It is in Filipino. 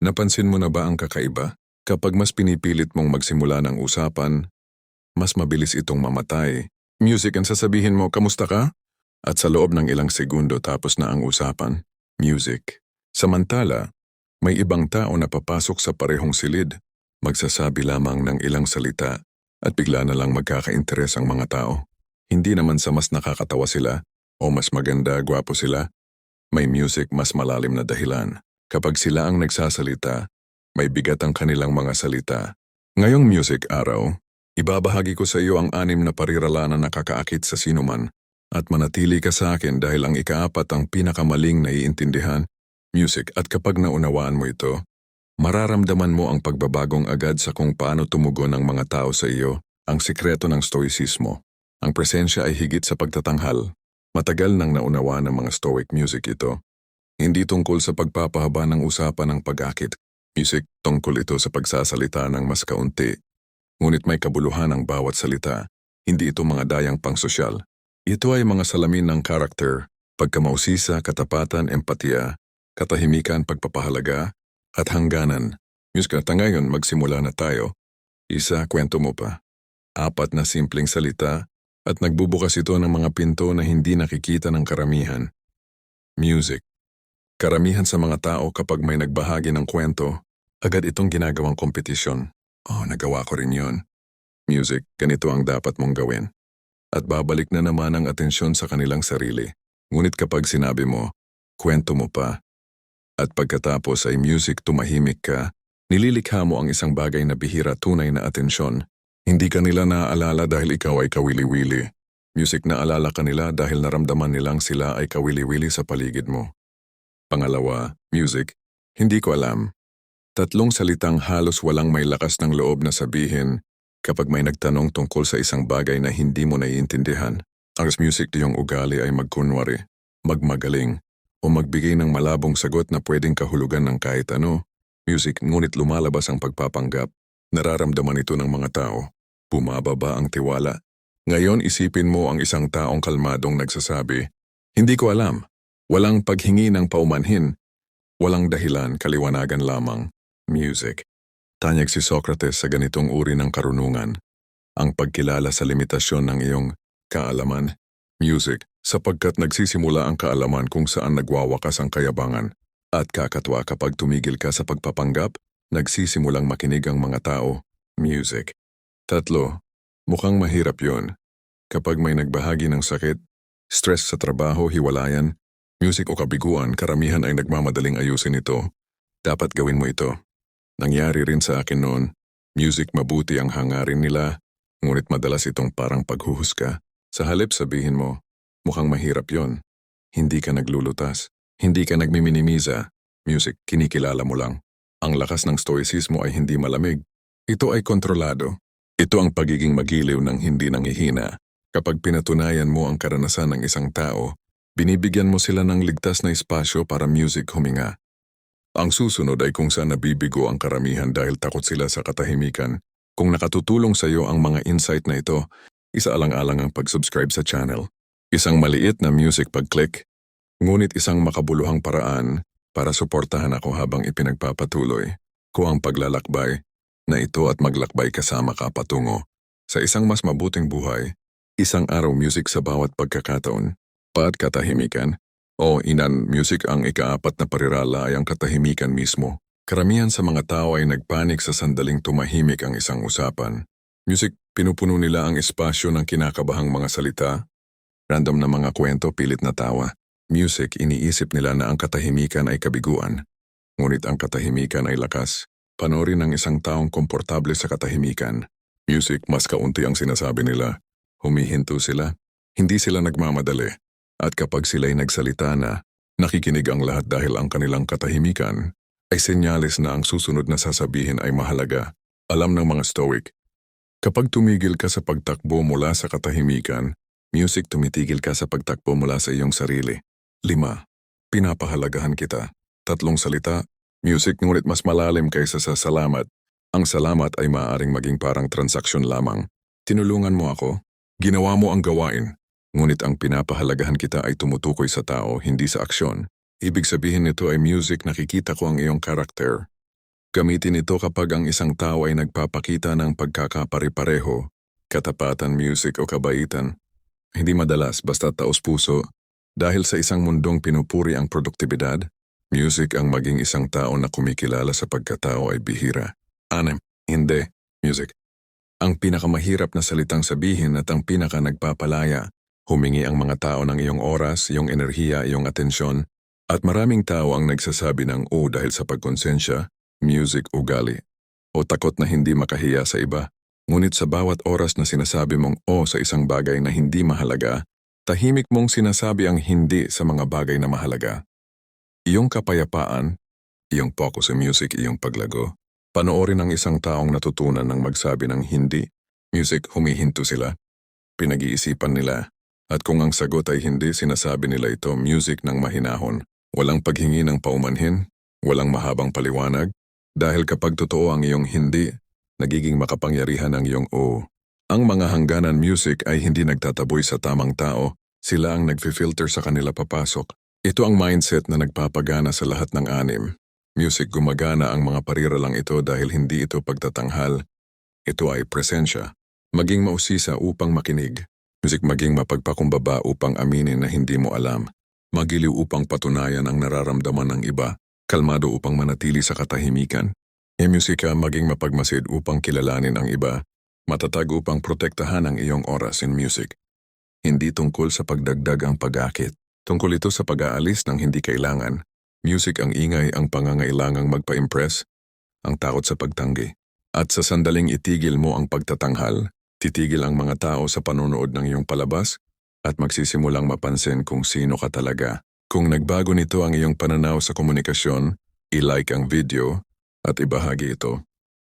Napansin mo na ba ang kakaiba? Kapag mas pinipilit mong magsimula ng usapan, mas mabilis itong mamatay. Music ang sasabihin mo, kamusta ka? At sa loob ng ilang segundo tapos na ang usapan. Music. Samantala, may ibang tao na papasok sa parehong silid. Magsasabi lamang ng ilang salita at bigla na lang magkaka-interes ang mga tao. Hindi naman sa mas nakakatawa sila o mas maganda, gwapo sila. May music mas malalim na dahilan. Kapag sila ang nagsasalita, may bigat ang kanilang mga salita. Ngayong music araw, ibabahagi ko sa iyo ang 6 na parirala na nakakaakit sa sinuman at manatili ka sa akin dahil ang ikaapat ang pinakamaling naiintindihan, music, at kapag naunawaan mo ito, mararamdaman mo ang pagbabagong agad sa kung paano tumugon ang mga tao sa iyo, ang sikreto ng stoicismo. Ang presensya ay higit sa pagtatanghal. Matagal nang naunawaan ng mga stoic music ito. Hindi tungkol sa pagpapahaba ng usapan ng pag-akit. Music tungkol ito sa pagsasalita ng mas kaunti. Ngunit may kabuluhan ang bawat salita. Hindi ito mga dayang pangsosyal. Ito ay mga salamin ng karakter, pagkamausisa, katapatan, empatiya, katahimikan, pagpapahalaga, at hangganan. Music at ngayon magsimula na tayo. Isa, kwento mo pa. 4 na simpleng salita at nagbubukas ito ng mga pinto na hindi nakikita ng karamihan. Music. Karamihan sa mga tao kapag may nagbahagi ng kwento, agad itong ginagawang kompetisyon. Oh, nagawa ko rin yun. Music, ganito ang dapat mong gawin. At babalik na naman ang atensyon sa kanilang sarili. Ngunit kapag sinabi mo, kwento mo pa, at pagkatapos ay music tumahimik ka, nililikha mo ang isang bagay na bihira tunay na atensyon. Hindi ka nila naaalala dahil ikaw ay kawili-wili. Music naalala ka nila dahil naramdaman nilang sila ay kawili-wili sa paligid mo. Pangalawa, music, hindi ko alam. 3 salitang halos walang may lakas ng loob na sabihin kapag may nagtanong tungkol sa isang bagay na hindi mo naiintindihan. Ang music diyong ugali ay magkunwari, magmagaling, o magbigay ng malabong sagot na pwedeng kahulugan ng kahit ano. Music, ngunit lumalabas ang pagpapanggap. Nararamdaman ito ng mga tao. Bumababa ang tiwala. Ngayon isipin mo ang isang taong kalmadong nagsasabi, hindi ko alam. Walang paghingi ng paumanhin. Walang dahilan, kaliwanagan lamang. Music. Tanyag si Socrates sa ganitong uri ng karunungan. Ang pagkilala sa limitasyon ng iyong kaalaman. Music. Sapagkat nagsisimula ang kaalaman kung saan nagwawakas ang kayabangan. At kakatwa kapag tumigil ka sa pagpapanggap, nagsisimulang makinig ang mga tao. Music. 3. Mukhang mahirap yun. Kapag may nagbahagi ng sakit, stress sa trabaho, hiwalayan, music o kabiguan, karamihan ay nagmamadaling ayusin ito. Dapat gawin mo ito. Nangyari rin sa akin noon. Music, mabuti ang hangarin nila, ngunit madalas itong parang paghuhusga. Sa halip sabihin mo, mukhang mahirap yon. Hindi ka naglulutas. Hindi ka nagmiminimiza. Music, kinikilala mo lang. Ang lakas ng stoicismo ay hindi malamig. Ito ay kontrolado. Ito ang pagiging magiliw ng hindi nanghihina. Kapag pinatunayan mo ang karanasan ng isang tao, binibigyan mo sila ng ligtas na espasyo para music huminga. Ang susunod ay kung saan nabibigo ang karamihan dahil takot sila sa katahimikan. Kung nakatutulong sa iyo ang mga insight na ito, isaalang-alang ang pag-subscribe sa channel. Isang maliit na music pag-click, ngunit isang makabuluhang paraan para suportahan ako habang ipinagpapatuloy ko ang paglalakbay na ito at maglakbay kasama ka patungo sa isang mas mabuting buhay. Isang araw music sa bawat pagkakataon, paat katahimikan, o inan music ang ika-4 na parirala ay ang katahimikan mismo. Karamihan sa mga tao ay nagpanik sa sandaling tumahimik ang isang usapan. Music, pinupuno nila ang espasyo ng kinakabahang mga salita, random na mga kwento, pilit na tawa. Music, iniisip nila na ang katahimikan ay kabiguan, ngunit ang katahimikan ay lakas. Panoorin ng isang taong komportable sa katahimikan. Music, mas kaunti ang sinasabi nila. Humihinto sila. Hindi sila nagmamadali. At kapag sila'y nagsalita na, nakikinig ang lahat dahil ang kanilang katahimikan ay senyales na ang susunod na sasabihin ay mahalaga. Alam ng mga stoic. Kapag tumigil ka sa pagtakbo mula sa katahimikan, music, tumitigil ka sa pagtakbo mula sa iyong sarili. 5. Pinapahalagahan kita. 3 salita. Music, ngunit mas malalim kaysa sa salamat. Ang salamat ay maaaring maging parang transaksyon lamang. Tinulungan mo ako, ginawa mo ang gawain, ngunit ang pinapahalagahan kita ay tumutukoy sa tao, hindi sa aksyon. Ibig sabihin nito ay music, nakikita ko ang iyong karakter. Gamitin ito kapag ang isang tao ay nagpapakita ng pagkakapare-pareho, katapatan, music o kabaitan. Hindi madalas basta taos-puso. Dahil sa isang mundong pinupuri ang produktibidad, music ang maging isang tao na kumikilala sa pagkatao ay bihira. Hindi, music. Ang pinakamahirap na salitang sabihin at ang pinaka nagpapalaya. Humingi ang mga tao ng iyong oras, iyong enerhiya, iyong atensyon, at maraming tao ang nagsasabi ng o dahil sa pagkonsensya, music, ugali, o takot na hindi makahiya sa iba. Ngunit sa bawat oras na sinasabi mong o sa isang bagay na hindi mahalaga, tahimik mong sinasabi ang hindi sa mga bagay na mahalaga. Iyong kapayapaan, iyong focus sa music, iyong paglago. Panoorin ang isang taong natutunan ng magsabi ng hindi, music, humihinto sila. Pinag-iisipan nila. At kung ang sagot ay hindi, sinasabi nila ito music ng mahinahon. Walang paghingi ng paumanhin, walang mahabang paliwanag. Dahil kapag totoo ang iyong hindi, nagiging makapangyarihan ang iyong o. Ang mga hangganan music ay hindi nagtataboy sa tamang tao, sila ang nagfi-filter sa kanila papasok. Ito ang mindset na nagpapagana sa lahat ng anim. Music gumagana ang mga parira lang ito dahil hindi ito pagtatanghal. Ito ay presensya. Maging mausisa upang makinig. Music maging mapagpakumbaba upang aminin na hindi mo alam. Magiliw upang patunayan ang nararamdaman ng iba. Kalmado upang manatili sa katahimikan. Musika maging mapagmasid upang kilalanin ang iba. Matatag upang protektahan ang iyong oras in music. Hindi tungkol sa pagdagdag ang pag-akit. Tungkol ito sa pag-aalis ng hindi kailangan. Music ang ingay, ang pangangailangang magpa-impress, ang takot sa pagtanggi. At sa sandaling itigil mo ang pagtatanghal, titigil ang mga tao sa panonood ng iyong palabas at magsisimulang mapansin kung sino ka talaga. Kung nagbago nito ang iyong pananaw sa komunikasyon, i-like ang video at ibahagi ito.